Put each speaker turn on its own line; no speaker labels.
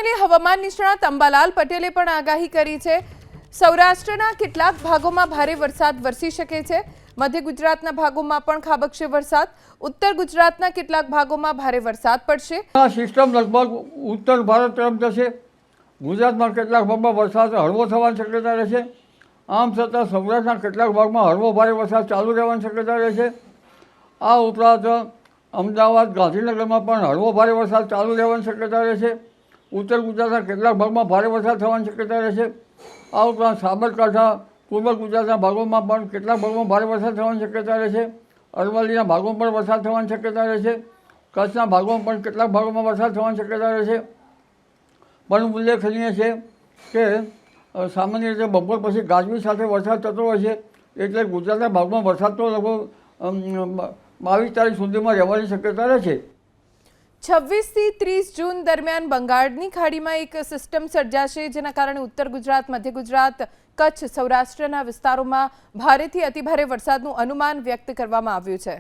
લઈ હવામાન નિષ્ણાત અંબાલાલ પટેલે પણ આગાહી કરી છે। સૌરાષ્ટ્રના કેટલાક ભાગોમાં ભારે વરસાદ વરસી શકે છે। મધ્ય ગુજરાતના ભાગોમાં પણ ખાબકશે વરસાદ। ઉત્તર ગુજરાતના કેટલાક ભાગોમાં ભારે વરસાદ પડશે।
આ સિસ્ટમ લગભગ ઉત્તર ભારત તરફ જશે। ગુજરાતમાં કેટલાક ભાગમાં વરસાદ હળવો થવાની શક્યતા રહેશે। આમ છતાં સૌરાષ્ટ્રના કેટલાક ભાગમાં હળવો ભારે વરસાદ ચાલુ રહેવાની શક્યતા રહેશે। આ ઉપરાંત અમદાવાદ ગાંધીનગરમાં પણ હળવો ભારે વરસાદ ચાલુ રહેવાની શક્યતા રહેશે। ઉત્તર ગુજરાતના કેટલાક ભાગમાં ભારે વરસાદ થવાની શક્યતા રહેશે। આ ઉપરાંત સાબરકાંઠા પૂર્વ ગુજરાતના ભાગોમાં પણ કેટલાક ભાગોમાં ભારે વરસાદ થવાની શક્યતા રહેશે। અરવલ્લીના ભાગોમાં પણ વરસાદ થવાની શક્યતા રહેશે। કચ્છના ભાગોમાં પણ કેટલાક ભાગોમાં વરસાદ થવાની શક્યતા રહેશે। પણ ઉલ્લેખનીય છે કે સામાન્ય રીતે બપોર પછી ગાજવી સાથે વરસાદ થતો હોય છે, એટલે ગુજરાતના ભાગમાં વરસાદ તો લગભગ 22 તારીખ સુધીમાં રહેવાની શક્યતા રહે છે।
26 થી 30 જૂન દરમિયાન બંગાળની ખાડીમાં એક સિસ્ટમ સર્જાશે, જેના કારણે ઉત્તર ગુજરાત, મધ્ય ગુજરાત, કચ્છ, સૌરાષ્ટ્રના વિસ્તારોમાં ભારેથી અતિભારે વરસાદનું અનુમાન વ્યક્ત કરવામાં આવ્યું છે।